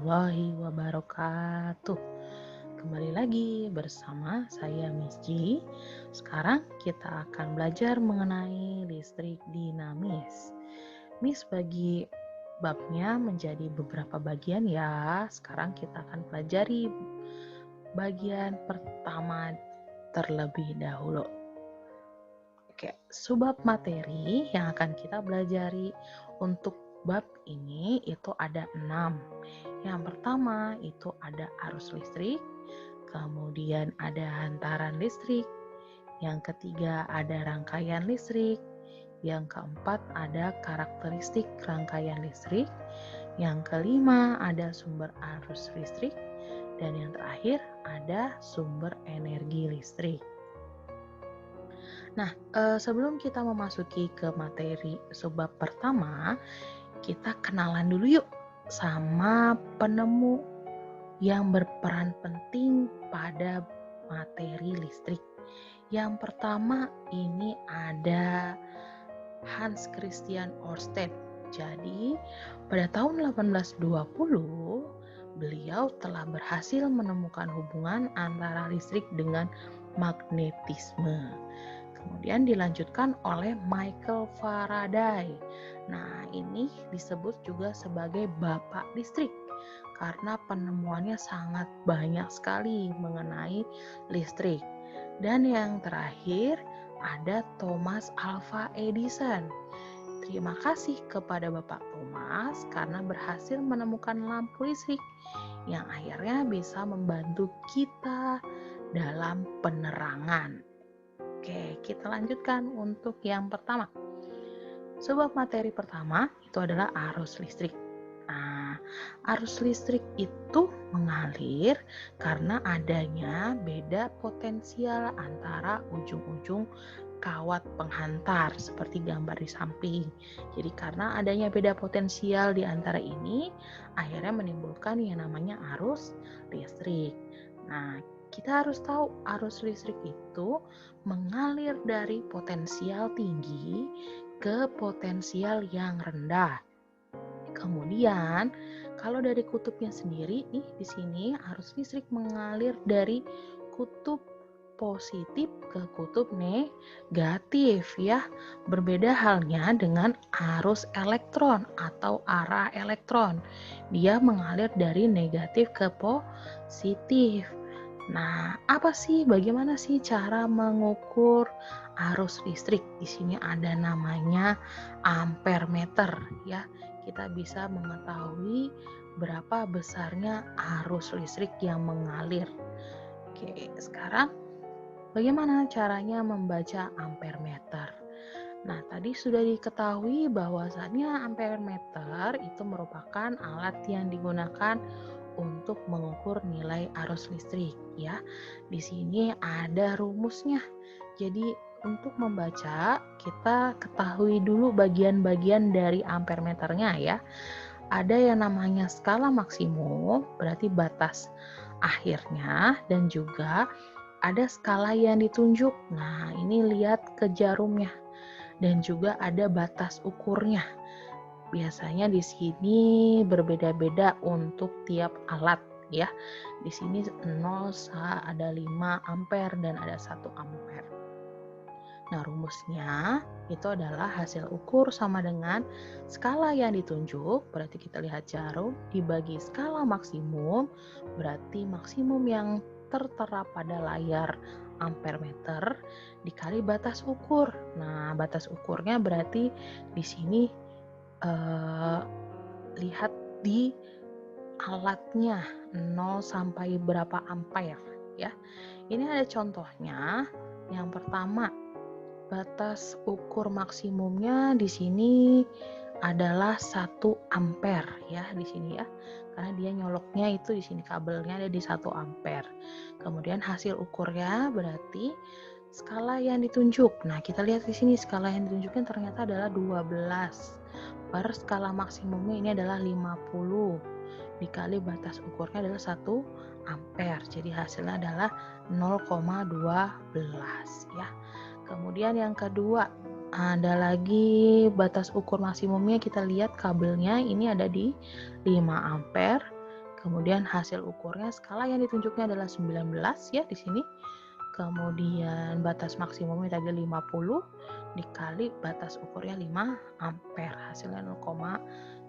warahmatullahi wabarakatuh. Kembali lagi bersama saya Miss G. Sekarang kita akan belajar mengenai listrik dinamis. Miss bagi babnya menjadi beberapa bagian ya. Sekarang kita akan pelajari bagian pertama terlebih dahulu. Oke, subbab materi yang akan kita pelajari untuk bab ini itu ada 6. Yang pertama itu ada arus listrik, kemudian ada hantaran listrik, yang ketiga ada rangkaian listrik, yang keempat ada karakteristik rangkaian listrik, yang kelima ada sumber arus listrik, dan yang terakhir ada sumber energi listrik. Nah, sebelum kita memasuki ke materi subbab pertama, kita kenalan dulu yuk sama penemu yang berperan penting pada materi listrik. Yang pertama ini ada Hans Christian Ørsted. Jadi, pada tahun 1820, beliau telah berhasil menemukan hubungan antara listrik dengan magnetisme. Kemudian dilanjutkan oleh Michael Faraday. Nah, ini disebut juga sebagai bapak listrik karena penemuannya sangat banyak sekali mengenai listrik. Dan yang terakhir ada Thomas Alva Edison. Terima kasih kepada Bapak Thomas karena berhasil menemukan lampu listrik yang akhirnya bisa membantu kita dalam penerangan. Oke, kita lanjutkan untuk yang pertama. Subbab materi pertama itu adalah arus listrik. Nah, arus listrik itu mengalir karena adanya beda potensial antara ujung-ujung kawat penghantar seperti gambar di samping. Jadi karena adanya beda potensial di antara ini, akhirnya menimbulkan yang namanya arus listrik. Nah, kita harus tahu arus listrik itu mengalir dari potensial tinggi ke potensial yang rendah. Kemudian, kalau dari kutubnya sendiri nih di sini arus listrik mengalir dari kutub positif ke kutub negatif ya. Berbeda halnya dengan arus elektron atau arah elektron. Dia mengalir dari negatif ke positif. Nah, bagaimana sih cara mengukur arus listrik? Di sini ada namanya ampermeter ya. Kita bisa mengetahui berapa besarnya arus listrik yang mengalir. Oke, sekarang bagaimana caranya membaca ampermeter? Nah, tadi sudah diketahui bahwasannya ampermeter itu merupakan alat yang digunakan untuk mengukur nilai arus listrik ya. Di sini ada rumusnya. Jadi untuk membaca kita ketahui dulu bagian-bagian dari ampermeternya ya. Ada yang namanya skala maksimum, berarti batas akhirnya, dan juga ada skala yang ditunjuk. Nah, ini lihat ke jarumnya. Dan juga ada batas ukurnya. Biasanya di sini berbeda-beda untuk tiap alat ya. Di sini 0, ada 5 ampere dan ada 1 ampere. Nah, rumusnya itu adalah hasil ukur sama dengan skala yang ditunjuk, berarti kita lihat jarum, dibagi skala maksimum, berarti maksimum yang tertera pada layar ampermeter dikali batas ukur. Nah, batas ukurnya berarti di sini lihat di alatnya 0 sampai berapa ampere ya. Ini ada contohnya. Yang pertama, batas ukur maksimumnya di sini adalah 1 ampere ya di sini ya. Karena dia nyoloknya itu di sini kabelnya ada di 1 ampere. Kemudian hasil ukurnya berarti skala yang ditunjuk. Nah, kita lihat di sini skala yang ditunjukkan ternyata adalah 12. Per skala maksimumnya ini adalah 50. Dikali batas ukurnya adalah 1 ampere. Jadi hasilnya adalah 0,12 ya. Kemudian yang kedua, ada lagi batas ukur maksimumnya, kita lihat kabelnya ini ada di 5 ampere. Kemudian hasil ukurnya, skala yang ditunjuknya adalah 19 ya di sini. Kemudian batas maksimumnya tadi 50 dikali batas ukurnya 5 ampere, hasilnya 1,9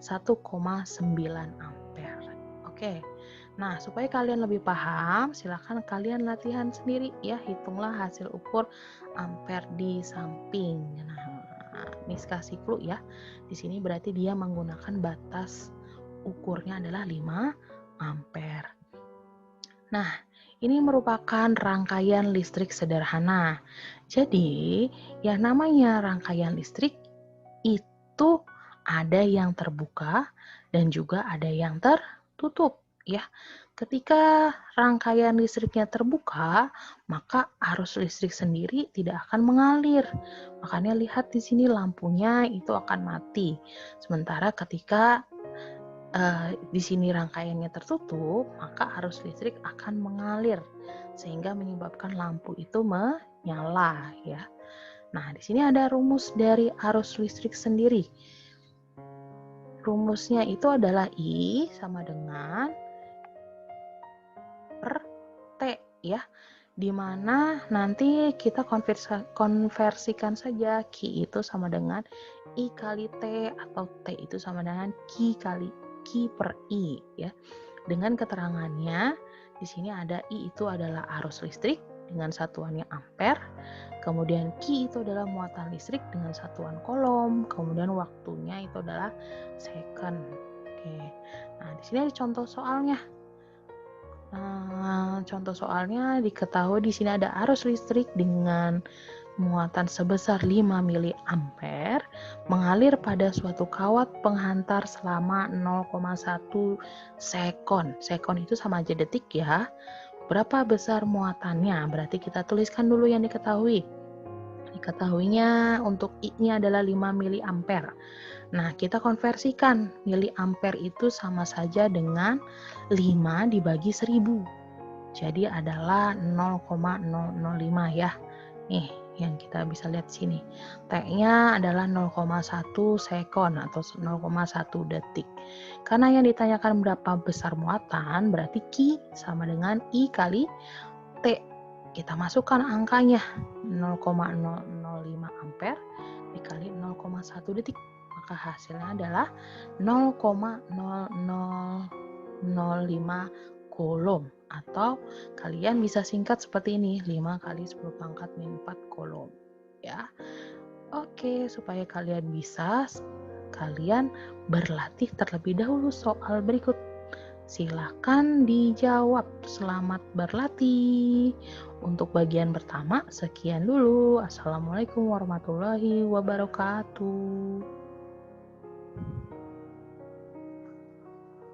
ampere. Oke. Nah, supaya kalian lebih paham, silakan kalian latihan sendiri ya, hitunglah hasil ukur ampere di samping. Nah, ini kasih clue ya. Di sini berarti dia menggunakan batas ukurnya adalah 5 ampere. Nah, ini merupakan rangkaian listrik sederhana. Jadi, yang namanya rangkaian listrik itu ada yang terbuka dan juga ada yang tertutup, ya. Ketika rangkaian listriknya terbuka, maka arus listrik sendiri tidak akan mengalir. Makanya lihat di sini lampunya itu akan mati. Sementara ketika di sini rangkaiannya tertutup, maka arus listrik akan mengalir sehingga menyebabkan lampu itu menyala ya. Nah, di sini ada rumus dari arus listrik sendiri. Rumusnya itu adalah I sama dengan per T ya. Di mana nanti kita konversikan saja Q itu sama dengan I kali T atau T itu sama dengan Q per I ya. Dengan keterangannya di sini ada I itu adalah arus listrik dengan satuannya ampere, kemudian Q itu adalah muatan listrik dengan satuan coulomb, kemudian waktunya itu adalah second. Oke. Nah, di sini ada contoh soalnya. Contoh soalnya diketahui di sini ada arus listrik dengan muatan sebesar 5 mA mengalir pada suatu kawat penghantar selama 0,1 sekon. Sekon itu sama aja detik ya. Berapa besar muatannya? Berarti kita tuliskan dulu yang diketahui. Diketahuinya untuk I-nya adalah 5 mA. Nah, kita konversikan. Miliampere itu sama saja dengan 5 dibagi 1000. Jadi adalah 0,005 ya. Nih, yang kita bisa lihat sini. T-nya adalah 0,1 sekon atau 0,1 detik. Karena yang ditanyakan berapa besar muatan, berarti Q sama dengan I kali T. Kita masukkan angkanya 0,005 ampere dikali 0,1 detik. Maka hasilnya adalah 0,0005 coulomb. Atau kalian bisa singkat seperti ini, 5 kali 10 pangkat min 4 coulomb ya. Oke, supaya kalian bisa, kalian berlatih terlebih dahulu soal berikut. Silahkan dijawab. Selamat berlatih. Untuk bagian pertama, sekian dulu. Assalamualaikum warahmatullahi wabarakatuh.